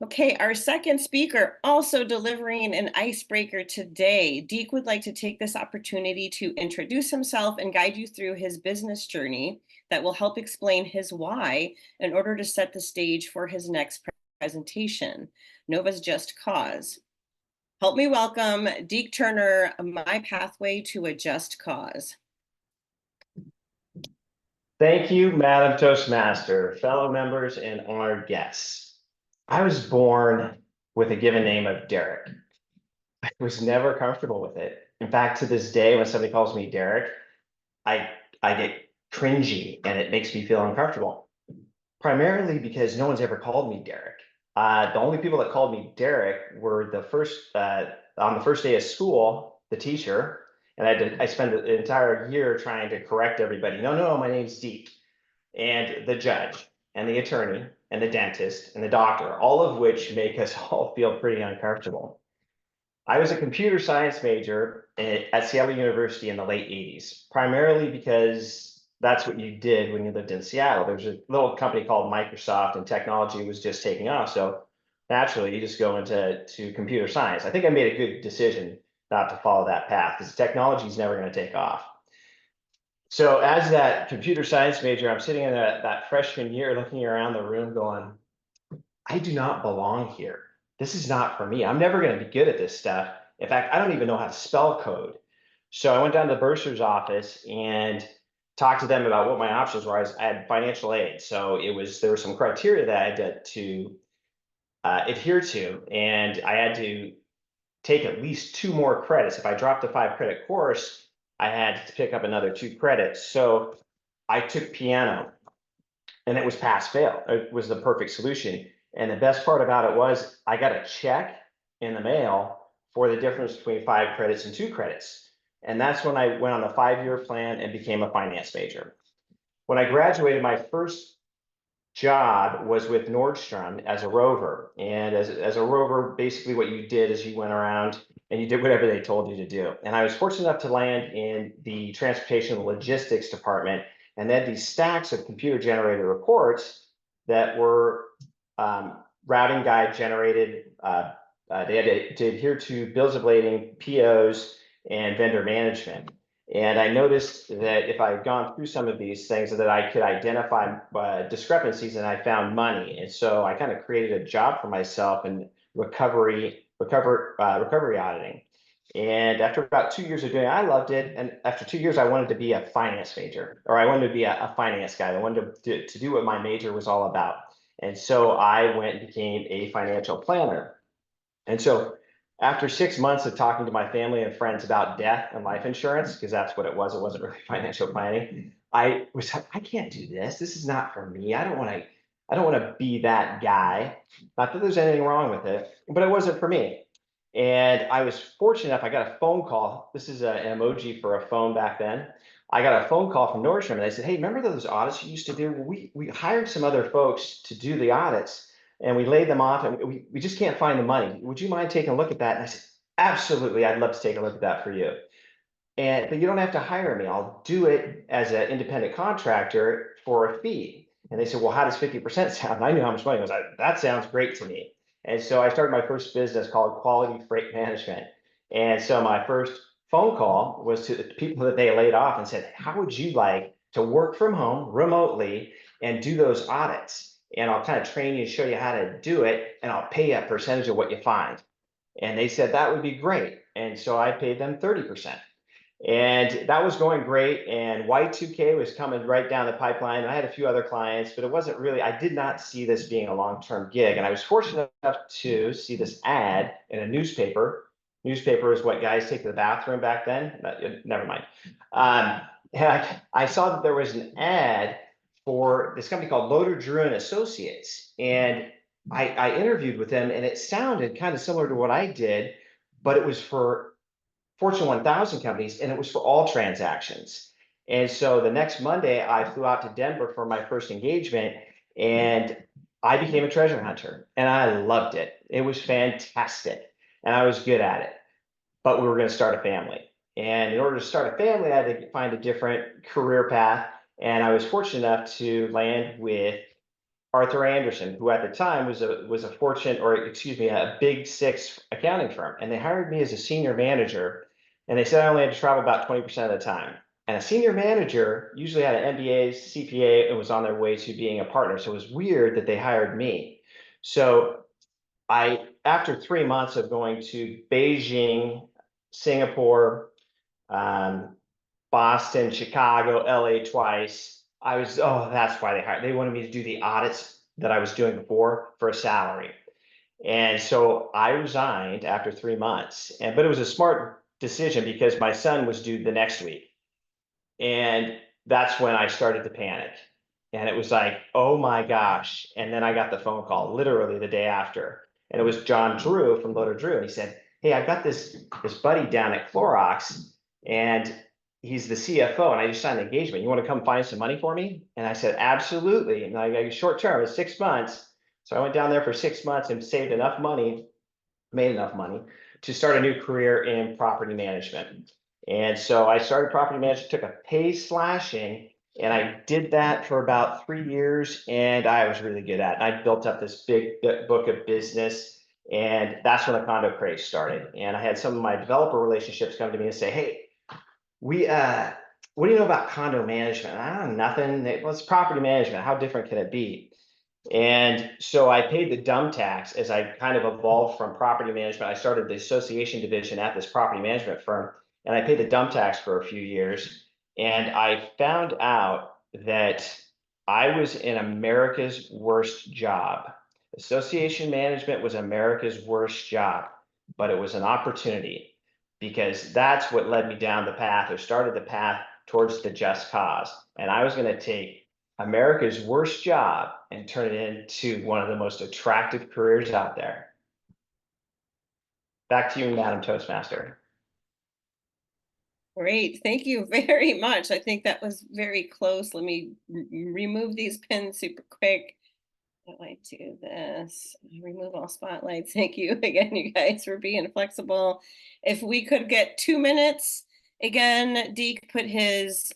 Okay, our second speaker also delivering an icebreaker today. Deke would like to take this opportunity to introduce himself and guide you through his business journey that will help explain his why in order to set the stage for his next presentation, Nova's Just Cause. Help me welcome Deke Turner, My Pathway to a Just Cause. Thank you, Madam Toastmaster, fellow members, and honored guests. I was born with a given name of Derek. I was never comfortable with it. In fact, to this day, when somebody calls me Derek, I I get cringy and it makes me feel uncomfortable. Primarily because no one's ever called me Derek. The only people that called me Derek were the first on the first day of school, the teacher, and I spent the entire year trying to correct everybody. No, no, my name's Deke, and the judge, and the attorney, and the dentist, and the doctor, all of which make us all feel pretty uncomfortable. I was a computer science major at Seattle University in the late 80s, primarily because that's what you did when you lived in Seattle. There was a little company called Microsoft and technology was just taking off. So naturally, you just go into computer science. I think I made a good decision not to follow that path because technology is never going to take off. So as that computer science major, I'm sitting in that freshman year looking around the room going, I do not belong here. This is not for me. I'm never going to be good at this stuff. In fact, I don't even know how to spell code. So I went down to the bursar's office and talked to them about what my options were. I had financial aid. So there were some criteria that I had to adhere to. And I had to take at least two more credits. If I dropped a 5 credit course, I had to pick up another 2 credits. So I took piano and it was pass fail. It was the perfect solution. And the best part about it was I got a check in the mail for the difference between 5 credits and 2 credits. And that's when I went on the 5 year plan and became a finance major. When I graduated, my first job was with Nordstrom as a rover. And as a rover, basically what you did is you went around and you did whatever they told you to do. And I was fortunate enough to land in the transportation logistics department, and they had these stacks of computer generated reports that were routing guide generated. They had to adhere to bills of lading, POs, and vendor management. And I noticed that if I had gone through some of these things, that I could identify discrepancies, and I found money. And so I kind of created a job for myself in recovery auditing. And after about 2 years of doing it, I loved it. And after 2 years, I wanted to be a finance major, or I wanted to be a finance guy. I wanted to do what my major was all about. And so I went and became a financial planner. And so after 6 months of talking to my family and friends about death and life insurance, because that's what it wasn't really financial planning, I was like, I can't do this. This is not for me. I don't want to be that guy. Not that there's anything wrong with it, but it wasn't for me. And I was fortunate enough, I got a phone call. This is an emoji for a phone back then. I got a phone call from Nordstrom and they said, hey, remember those audits you used to do? Well, we hired some other folks to do the audits and we laid them off and we just can't find the money. Would you mind taking a look at that? And I said, absolutely, I'd love to take a look at that for you. But you don't have to hire me. I'll do it as an independent contractor for a fee. And they said, well, how does 50% sound? And I knew how much money it was. That sounds great to me. And so I started my first business called Quality Freight Management. And so my first phone call was to the people that they laid off and said, how would you like to work from home remotely and do those audits? And I'll kind of train you and show you how to do it, and I'll pay you a percentage of what you find. And they said that would be great. And so I paid them 30%. And that was going great. And Y2K was coming right down the pipeline. I had a few other clients, but it wasn't really, I did not see this being a long-term gig. And I was fortunate enough to see this ad in a newspaper. Newspaper is what guys take to the bathroom back then. Never mind. And I saw that there was an ad for this company called Loader Drew and Associates. And I interviewed with them, and it sounded kind of similar to what I did, but it was for Fortune 1000 companies, and it was for all transactions. And so the next Monday, I flew out to Denver for my first engagement, and I became a treasure hunter, and I loved it. It was fantastic, and I was good at it. But we were going to start a family. And in order to start a family, I had to find a different career path. And I was fortunate enough to land with Arthur Anderson, who at the time was a Fortune, or excuse me, a Big Six accounting firm, and they hired me as a senior manager, and they said I only had to travel about 20% of the time. And a senior manager usually had an MBA, CPA, and was on their way to being a partner. So it was weird that they hired me. So after 3 months of going to Beijing, Singapore, um, Boston, Chicago, LA twice. Oh, that's why they wanted me to do the audits that I was doing before for a salary. And so I resigned after 3 months. But it was a smart decision because my son was due the next week. And that's when I started to panic. And it was like, oh my gosh. And then I got the phone call literally the day after. And it was John Drew from Loader Drew. And he said, hey, I've got this buddy down at Clorox, and he's the CFO, and I just signed an engagement. You want to come find some money for me? And I said, absolutely. And I got short term, it's 6 months. So I went down there for 6 months and saved enough money, made enough money to start a new career in property management. And so I started property management, took a pay slashing, and I did that for about 3 years, and I was really good at it. I built up this big book of business, and that's when the condo craze started. And I had some of my developer relationships come to me and say, hey, we what do you know about condo management? I don't know, nothing. Well, it's property management. How different can it be? And so I paid the dumb tax as I kind of evolved from property management. I started the association division at this property management firm, and I paid the dumb tax for a few years. And I found out that I was in America's worst job. Association management was America's worst job, but it was an opportunity because that's what led me down the path, or started the path towards the just cause. And I was going to take America's worst job and turn it into one of the most attractive careers out there. Back to you, Madam Toastmaster. Great, thank you very much. I think that was very close. Let me remove these pins super quick. I do this, remove all spotlights. Thank you again, you guys, for being flexible. If we could get 2 minutes, again, Deke put his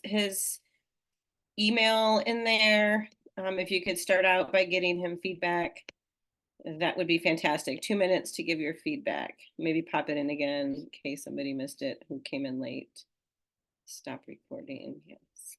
email in there. If you could start out by getting him feedback, that would be fantastic. 2 minutes to give your feedback. Maybe pop it in again in case somebody missed it who came in late. Stop recording, yes.